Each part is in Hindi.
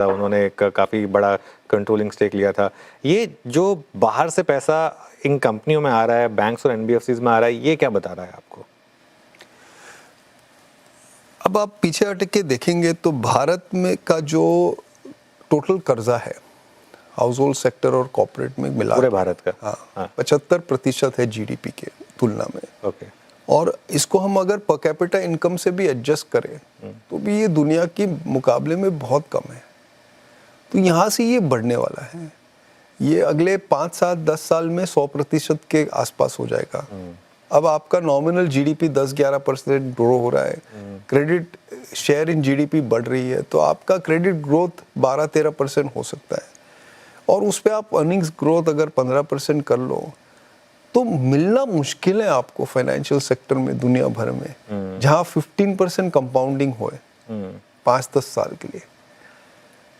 उन्होंने एक काफ़ी बड़ा कंट्रोलिंग स्टेक लिया था। ये जो बाहर से पैसा इन कंपनियों में आ रहा है, बैंक्स और एनबीएफसीज में आ रहा है, ये क्या बता रहा है आपको? अब आप पीछे हट के देखेंगे तो भारत में का जो टोटल कर्जा है हाउस होल्ड सेक्टर और कॉर्पोरेट में मिला पूरे भारत का, हाँ 75% है जीडीपी के तुलना में। ओके। और इसको हम अगर पर कैपिटा इनकम से भी एडजस्ट करें तो भी ये दुनिया के मुकाबले में बहुत कम है। तो यहाँ से ये बढ़ने वाला है, ये अगले 5, 7, 10 साल में 100% के आसपास हो जाएगा। अब आपका नॉमिनल जीडीपी 10-11% ग्रो हो रहा है, क्रेडिट शेयर इन जीडीपी बढ़ रही है, तो आपका क्रेडिट ग्रोथ 12-13% हो सकता है। और उस पर आप अर्निंग्स ग्रोथ अगर 15% कर लो तो मिलना मुश्किल है आपको फाइनेंशियल सेक्टर में दुनिया भर में जहां 15% कंपाउंडिंग होए 5-10 साल के लिए।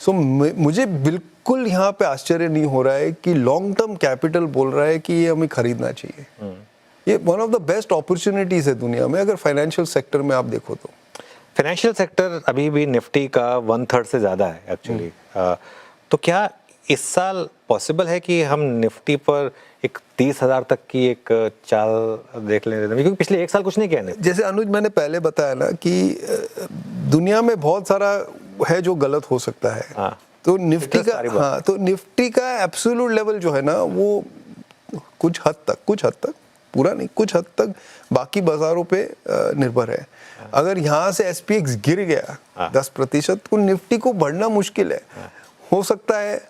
सो मुझे बिल्कुल यहाँ पे आश्चर्य नहीं हो रहा है कि लॉन्ग टर्म कैपिटल बोल रहा है कि ये हमें खरीदना चाहिए। ये one of the best opportunities है दुनिया में अगर फाइनेंशियल सेक्टर में आप देखो तो। फाइनेंशियल सेक्टर अभी भी निफ्टी का 1/3 से ज़्यादा है एक्चुअली। तो क्या इस साल पॉसिबल है कि हम निफ्टी पर एक 30,000 तक की एक चाल देख लें? क्योंकि पिछले एक साल कुछ नहीं किया है। जैसे अनुज मैंने पहले बताया ना कि दुनिया में बहुत सारा है जो गलत हो सकता है। हाँ, तो निफ्टी का एब्सोल्यूट लेवल जो है ना वो कुछ हद तक पूरा नहीं, कुछ हद तक बाकी बाजारों पे निर्भर है। अगर यहाँ से एसपीएक्स गिर गया 10% तो निफ्टी को बढ़ना मुश्किल है। हो सकता है,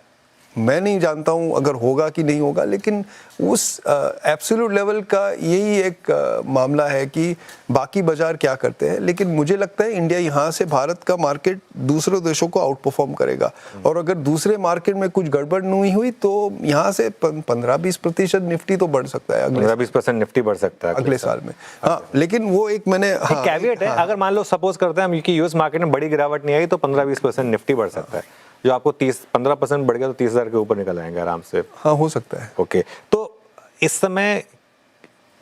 मैं नहीं जानता हूँ अगर होगा कि नहीं होगा, लेकिन उस एब्सोल्यूट लेवल का यही एक मामला है कि बाकी बाजार क्या करते हैं। लेकिन मुझे लगता है इंडिया यहाँ से भारत का मार्केट दूसरे देशों को आउट परफॉर्म करेगा। और अगर दूसरे मार्केट में कुछ गड़बड़ नहीं हुई तो यहाँ से 15-20% निफ्टी तो बढ़ सकता है। 15-20% निफ्टी बढ़ सकता है अगले साल में। हाँ, लेकिन वो एक मैंने कैविएट है। अगर मान लो सपोज करते हैं कि यूएस मार्केट में बड़ी गिरावट नहीं आई तो 15-20% निफ्टी बढ़ सकता है, जो आपको 15% बढ़ गया तो 30,000 के ऊपर निकल आएंगे आराम से। हाँ, हो सकता है। ओके। तो इस समय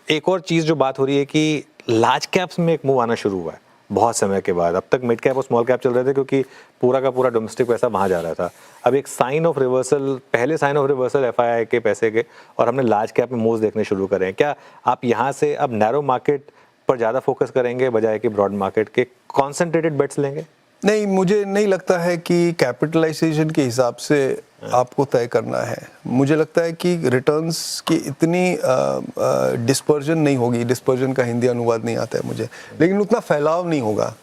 एक और चीज जो बात हो रही है कि लार्ज कैप्स में एक मूव आना शुरू हुआ है बहुत समय के बाद। अब तक मिड कैप और स्मॉल कैप चल रहे थे क्योंकि पूरा का पूरा डोमेस्टिक पैसा वहां जा रहा था। अब एक साइन ऑफ रिवर्सल, पहले साइन ऑफ रिवर्सल एफआईआई के पैसे के, और हमने लार्ज कैप में मूव्स देखने शुरू करे हैं। क्या आप यहाँ से अब नैरो मार्केट पर ज्यादा फोकस करेंगे बजाय कि ब्रॉड मार्केट के? कॉन्सेंट्रेटेड बेट्स लेंगे? नहीं, मुझे नहीं लगता है कि कैपिटलाइजेशन के हिसाब से आपको तय करना है। मुझे लगता है कि रिटर्न्स की इतनी डिस्पर्जन नहीं होगी। डिस्पर्जन का हिंदी अनुवाद नहीं आता है मुझे, लेकिन उतना फैलाव नहीं होगा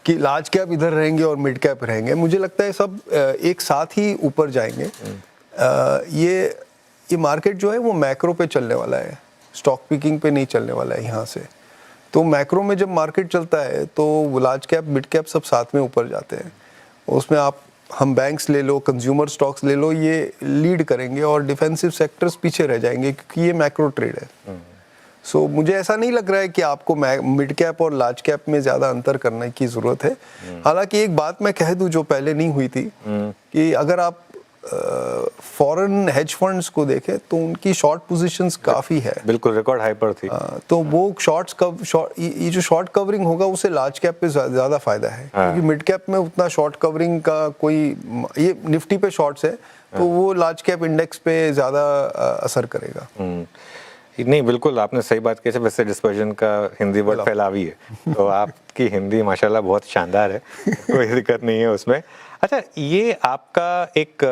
कि लार्ज कैप इधर रहेंगे और मिड कैप रहेंगे। मुझे लगता है सब एक साथ ही ऊपर जाएंगे। ये मार्केट जो है वो मैक्रो पे चलने वाला है, स्टॉक पिकिंग पे नहीं चलने वाला है यहाँ से। तो मैक्रो में जब मार्केट चलता है तो लार्ज कैप मिड कैप सब साथ में ऊपर जाते हैं। उसमें हम बैंक्स ले लो, कंज्यूमर स्टॉक्स ले लो, ये लीड करेंगे और डिफेंसिव सेक्टर्स पीछे रह जाएंगे क्योंकि ये मैक्रो ट्रेड है। सो मुझे ऐसा नहीं लग रहा है कि आपको मिड कैप और लार्ज कैप में ज़्यादा अंतर करने की ज़रूरत है। हालांकि एक बात मैं कह दूं जो पहले नहीं हुई थी कि अगर आप फॉरेन हेज फंड्स को देखें तो उनकी शॉर्ट पोजीशंस काफी है, बिल्कुल रिकॉर्ड हाई पर थी। तो वो ये जो शॉर्ट कवरिंग होगा उसे लार्ज कैप पे ज्यादा फायदा है। क्योंकि मिड कैप में उतना शॉर्ट कवरिंग का कोई, ये निफ्टी पे शॉर्ट्स है तो वो लार्ज कैप इंडेक्स पे ज्यादा असर करेगा। नहीं, बिल्कुल आपने सही बात की। वैसे डिस्पर्जन का हिंदी वर्ड फैलावी है, तो आपकी हिंदी माशाल्लाह बहुत शानदार है, कोई दिक्कत नहीं है उसमें। अच्छा, ये आपका एक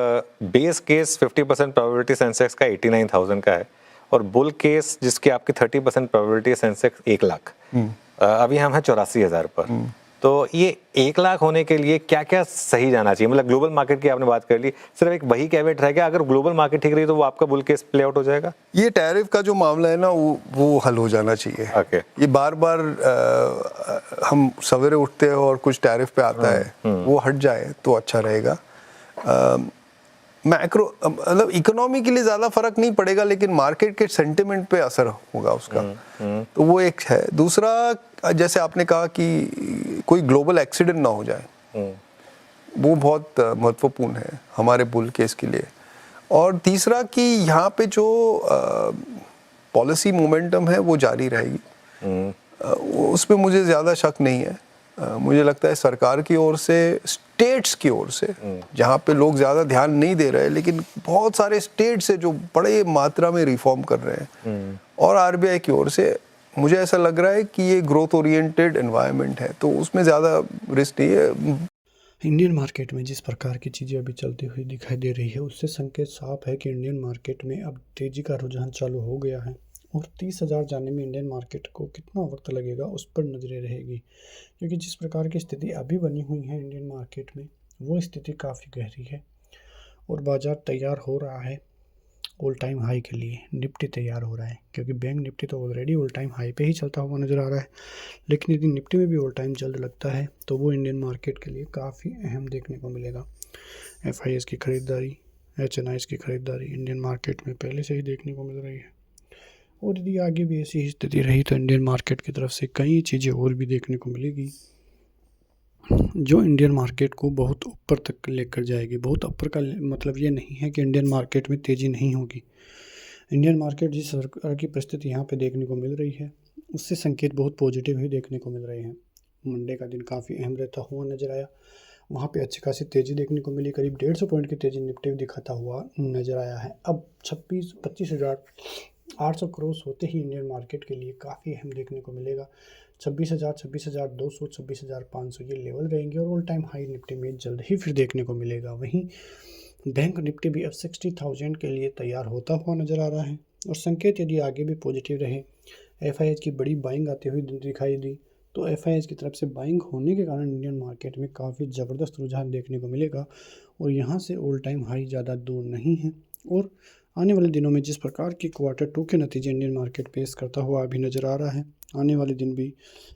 बेस केस 50% प्रोबेबिलिटी सेंसेक्स का 89,000 का है, और बुल केस जिसकी आपकी 30% प्रोबेबिलिटी सेंसेक्स 1 लाख। अभी हम हैं 84,000 पर। तो ये 1 लाख होने के लिए क्या क्या सही जाना चाहिए? मतलब ग्लोबल मार्केट की आपने बात कर ली, सिर्फ एक वही कैवेट रह गया, अगर ग्लोबल मार्केट ठीक रही तो वो आपका बुल केस प्ले आउट हो जाएगा? ये टैरिफ का जो मामला है ना वो हल हो जाना चाहिए। Okay. ये बार बार हम सवेरे उठते हैं और कुछ टैरिफ पे आता है, वो हट जाए तो अच्छा रहेगा। मैक्रो मतलब इकोनॉमी के लिए ज़्यादा फर्क नहीं पड़ेगा, लेकिन मार्केट के सेंटिमेंट पे असर होगा उसका। तो वो एक है। दूसरा, जैसे आपने कहा कि कोई ग्लोबल एक्सीडेंट ना हो जाए, वो बहुत महत्वपूर्ण है हमारे बुल केस के लिए। और तीसरा कि यहाँ पे जो पॉलिसी मोमेंटम है वो जारी रहेगी, उसमें मुझे ज़्यादा शक नहीं है। मुझे लगता है सरकार की ओर से स्टेट्स की ओर से, जहाँ पे लोग ज़्यादा ध्यान नहीं दे रहे हैं, लेकिन बहुत सारे स्टेट्स है जो बड़े मात्रा में रिफॉर्म कर रहे हैं, और आरबीआई की ओर से मुझे ऐसा लग रहा है कि ये ग्रोथ ओरिएंटेड एनवायरनमेंट है, तो उसमें ज़्यादा रिस्क नहीं है। इंडियन मार्केट में जिस प्रकार की चीज़ें अभी चलती हुई दिखाई दे रही है, उससे संकेत साफ है कि इंडियन मार्केट में अब तेज़ी का रुझान चालू हो गया है, और 30,000 जाने में इंडियन मार्केट को कितना वक्त लगेगा उस पर नज़रें रहेगी, क्योंकि जिस प्रकार की स्थिति अभी बनी हुई है इंडियन मार्केट में, वो स्थिति काफ़ी गहरी है, और बाज़ार तैयार हो रहा है ऑल टाइम हाई के लिए। निफ्टी तैयार हो रहा है, क्योंकि बैंक निफ्टी तो ऑलरेडी ऑल टाइम हाई पे ही चलता हुआ नज़र आ रहा है, लेकिन यदि निफ्टी में भी ऑल टाइम जल्द लगता है तो वो इंडियन मार्केट के लिए काफ़ी अहम देखने को मिलेगा। FIS की खरीदारी, HNIs की खरीदारी इंडियन मार्केट में पहले से ही देखने को मिल रही है, और यदि आगे भी ऐसी ही स्थिति रही तो इंडियन मार्केट की तरफ से कई चीज़ें और भी देखने को मिलेगी, जो इंडियन मार्केट को बहुत ऊपर तक लेकर जाएगी। बहुत ऊपर का मतलब ये नहीं है कि इंडियन मार्केट में तेज़ी नहीं होगी। इंडियन मार्केट जिस प्रकार की परिस्थिति यहाँ पे देखने को मिल रही है, उससे संकेत बहुत पॉजिटिव ही देखने को मिल रहे हैं। मंडे का दिन काफ़ी अहम रहता हुआ नज़र आया, वहाँ पे अच्छी खासी तेज़ी देखने को मिली, करीब 150 पॉइंट की तेज़ी निफ्टी दिखाता हुआ नज़र आया है। अब 25,000 क्रॉस होते ही इंडियन मार्केट के लिए काफ़ी अहम देखने को मिलेगा। 26,000, 26,200, 26,500 ये लेवल रहेंगे, और ऑल टाइम हाई निफ्टी में जल्द ही फिर देखने को मिलेगा। वहीं बैंक निफ्टी भी अब 60,000 के लिए तैयार होता हुआ नज़र आ रहा है, और संकेत यदि आगे भी पॉजिटिव रहे, FIS की बड़ी बाइंग आती हुई दिखाई दी, तो FIS की तरफ से बाइंग होने के कारण इंडियन मार्केट में काफ़ी ज़बरदस्त रुझान देखने को मिलेगा, और यहाँ से ऑल टाइम हाई ज़्यादा दूर नहीं है। और आने वाले दिनों में जिस प्रकार की Q2 के नतीजे इंडियन मार्केट पेश करता हुआ अभी नज़र आ रहा है, आने वाले दिन भी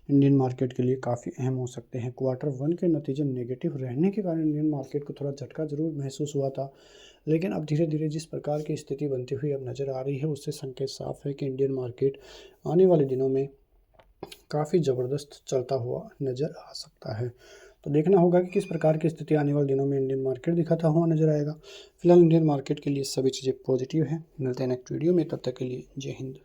इंडियन मार्केट के लिए काफ़ी अहम हो सकते हैं। Q1 के नतीजे नेगेटिव रहने के कारण इंडियन मार्केट को थोड़ा झटका ज़रूर महसूस हुआ था, लेकिन अब धीरे धीरे जिस प्रकार की स्थिति बनती हुई अब नज़र आ रही है, उससे संकेत साफ है कि इंडियन मार्केट आने वाले दिनों में काफ़ी ज़बरदस्त चलता हुआ नज़र आ सकता है। तो देखना होगा कि किस प्रकार की स्थिति आने वाले दिनों में इंडियन मार्केट दिखाता हुआ नज़र आएगा। फिलहाल इंडियन मार्केट के लिए सभी चीज़ें पॉजिटिव हैं। मिलते हैं नेक्स्ट वीडियो में, तब तक के लिए जय हिंद।